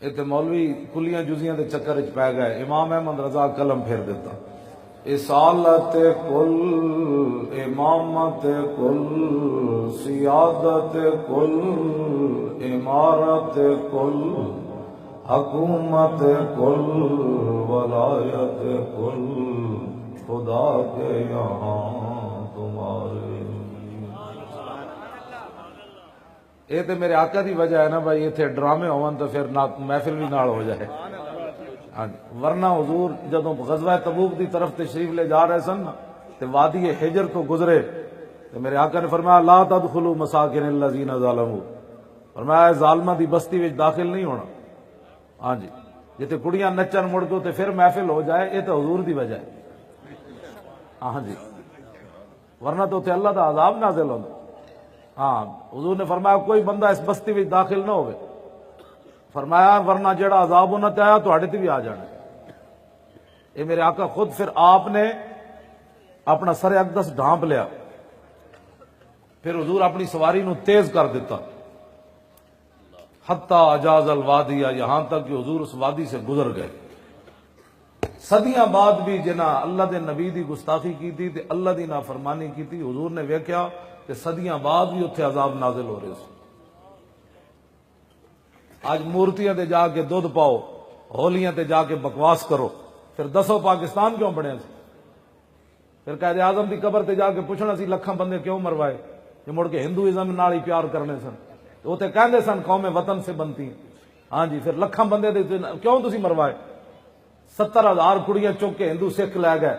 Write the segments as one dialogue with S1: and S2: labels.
S1: اتنے مولوی کلیاں جزیاں دے چکر چ پی گئے، امام احمد رضا قلم پھیر دیتا، اصالت کل، امامت کل، سیادت کل، امارت کل، حکومت کل، ولایت کل، خدا کے یہاں تمہارے۔ یہ تو میرے آقا دی وجہ ہے نا بھائی، اتنے ڈرامے ہون تو پھر محفل بھی نال ہو جائے، ورنہ حضور جدوں غزوہ تبوک دی طرف تشریف لے جا رہے سن تو وادی ہجر تو گزرے تو میرے آقا نے فرمایا لا تدخلوا مساکن الذین ظلموا، فرمایا ظالمہ دی بستی وچ داخل نہیں ہونا۔ ہاں جی، جتے کڑیاں نچن مڑ کو تے پھر محفل ہو جائے، یہ تو حضور دی وجہ ہے۔ ہاں جی، ورنہ تو تے اللہ دا عذاب نازل ہونا۔ ہاں، حضور نے فرمایا کوئی بندہ اس بستی وچ داخل نہ ہوئے، فرمایا ورنہ جڑا عذاب ہونا تے آیا تواڈے تے بھی آ جانا۔ یہ میرے آقا خود پھر آپ نے اپنا سر اقدس ڈھانپ لیا، پھر حضور اپنی سواری نو تیز کر دیتا، حتی اجاز الوادیہ، یہاں تک کہ حضور اس وادی سے گزر گئے۔ صدیاں بعد بھی جنہاں اللہ دے نبی دی گستاخی کی تھی تے اللہ دی نافرمانی کی تھی، حضور نے ویکھیا کہ صدیاں بعد بھی اتنے عذاب نازل ہو رہے ہیں۔ آج مورتیاں تے جا کے دودھ پاؤ، ہولیاں تے جا کے بکواس کرو، پھر دسو پاکستان کیوں بنے سی؟ پھر قائد اعظم دی قبر تے جا کے پوچھنا سی لکھاں بندے کیوں مروائے؟ یہ مڑ کے ہندوازم نال ہی پیار کرنے سن، وہ تے کہندے سن قوم وطن سے بنتی ہیں۔ ہاں جی، پھر لکھاں بندے دے کیوں تسی مروائے؟ 70,000 کڑیاں چک کے ہندو سکھ لے گئے۔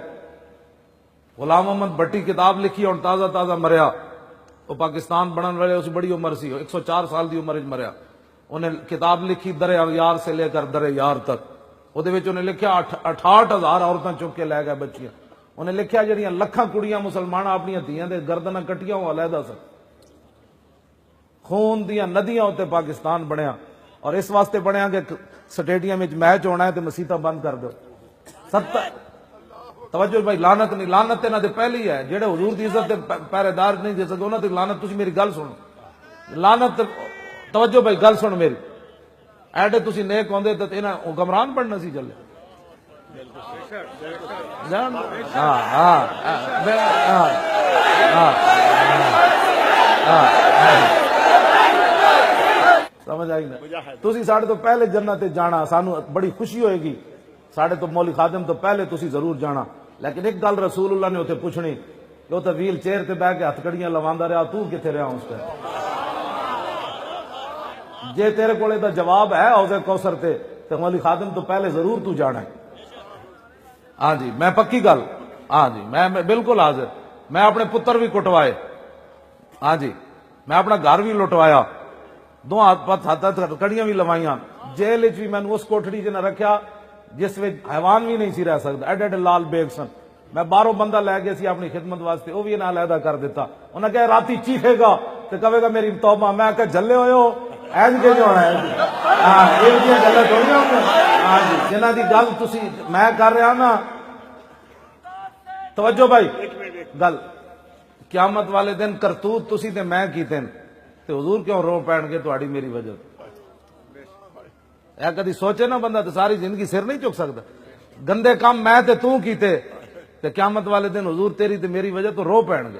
S1: غلام محمد بھٹی کتاب لکھی اور تازہ تازہ مریا، وہ پاکستان بنن والے اس بڑی عمر سی، 104 سال دی عمر مریا۔ انہیں کتاب لکھی در یار سے لے کر در یار تک، وہ انہیں لکھیا 68,000 عورتیں چک کے لے گئے بچیاں۔ انہیں لکھیا جڑیاں لکھاں کڑیاں مسلمان اپنی دھیاں دے گردناں کٹیاں وہ علیحدہ سن، خون دیاں ندیاں ہوتے پاکستان بنیا، اور اس واسطے بنیا کہ سٹیڈیم میں میچ ہونا ہے تو مسیتاں بند کر دو۔ توجہ بھائی، لعنت نہیں، لعنت انہاں تے پہلی ہے جڑے حضور دی عزت دے پہرے دار نہیں دے سکے انہاں تے لعنت۔ تسی میری گل سنو، لعنت، توجہ بھائی گل سن میری، ایڈے تسی نیک ہوندے تے انہاں حکمران بننا سی چلے۔ سمجھ آئی نا؟ تسی ساڑھے تو پہلے جنت جانا، سانو بڑی خوشی ہوئے گی، ساڑھے تو مولی خادم تو پہلے تسی ضرور جانا، لیکن ایک گل رسول اللہ نے اتنے پوچھنی کہ وہ تو ویل چیئر تے بہ کے ہتھکڑیاں لواندا رہا، تو کتنے رہا اس ٹائم؟ جے تیرے کولے دا جواب ہے حوض کوثر تے تو مولی خادم تو پہلے ضرور تو جانا ہے۔ ہاں جی، میں پکی گل، ہاں جی، میں بالکل حاضر، میں اپنے پتر بھی کٹوائے، ہاں جی، میں اپنا گھر بھی لٹوایا، دو ہاتھ کڑیاں بھی لوائیاں، جیل وچ بھی میں نے اس کوٹڑی چ نہ رکھیا جس میں حیوان بھی نہیں سی رہ سکتا، ایڈے ایڈے لال بیگ سن۔ میں باہروں بندہ لے گیا سی اپنی خدمت واسطے، وہ بھی انہیں علیحدہ کر دیتا۔ انہیں کہا راتی چیخے گا تو کہے گا میری توبہ، میں کہا جلے ہوئے ہو ایج کے جو ہونا ہے یہ گلا تھوڑی ہوگی۔ ہاں جی، جنہ دی گل تسی میں کر رہا نا، توجہ بھائی گل، قیامت والے دن کرتوت تسی تے میں کیتے تے حضور کیوں رو پین گے تہاڈی میری وجہ؟ اے کدی سوچے نا بندہ تو ساری زندگی سر نہیں چک سکتا۔ گندے کام میں تے تو کیتے تے قیامت والے دن حضور تیری تے میری وجہ تو رو پین گے۔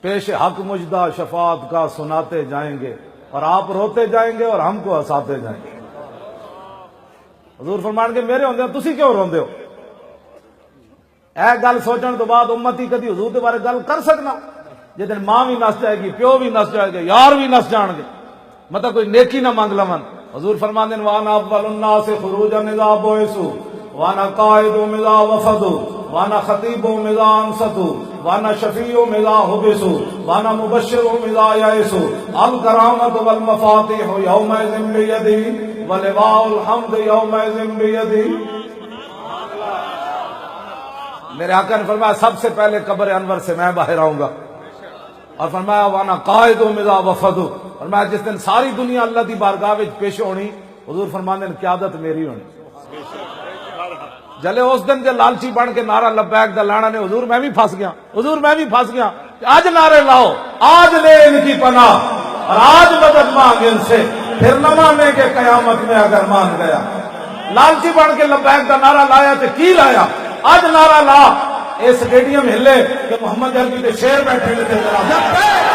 S1: پیش حق مجدہ شفاعت کا سناتے جائیں گے، اور آپ روتے جائیں گے اور ہم کو ہنساتے جائیں گے۔ حضور فرمان کے میرے ہوندے تسی کیوں روندے ہو؟ اے گل سوچن تو بعد امتی کدی حضور دے بارے گل کر سکنا؟ جدن ماں بھی نس جائے گی، پیو بھی نس جائے گے، یار بھی نس جان گے، مطلب کوئی نیکی نہ مانگ لون۔ حضور فرماندے ہیں وانا اول الناس خروجا اذا بعثوا وانا قائد اذا وفدوا وانا خطیب اذا انصتوا وانا شفیع اذا حبسوا وانا مبشر اذا یئسوا الکرامۃ والمفاتیح یومئذ بیدی ولواء الحمد یومئذ بیدی۔ میرے آقا نے فرمایا سب سے پہلے قبر انور سے میں باہر آؤں گا، اور فرمایا وانا قائد اذا وفدوا، فرمایا جس دن ساری دنیا اللہ دی بارگاہ وچ پیش ہونی، حضور فرماندے ہیں قیادت میری ہونی۔ جلے اس دن جو لالچی بن کے نعرہ لبیک دا لانا نے حضور میں بھی پھنس گیا، حضور میں بھی پھنس گیا، آج نعرے لاؤ، آج لے ان کی پناہ اور آج مدد مانگ ان سے، پھر نہ مانے کہ قیامت میں اگر مان گیا. لالچی بن کے لبیک کا نعرہ لایا تے کی لایا؟ اج نعرہ لا اے سٹیڈیم ہلے کہ محمد عربی دے شیر بیٹھے نے تے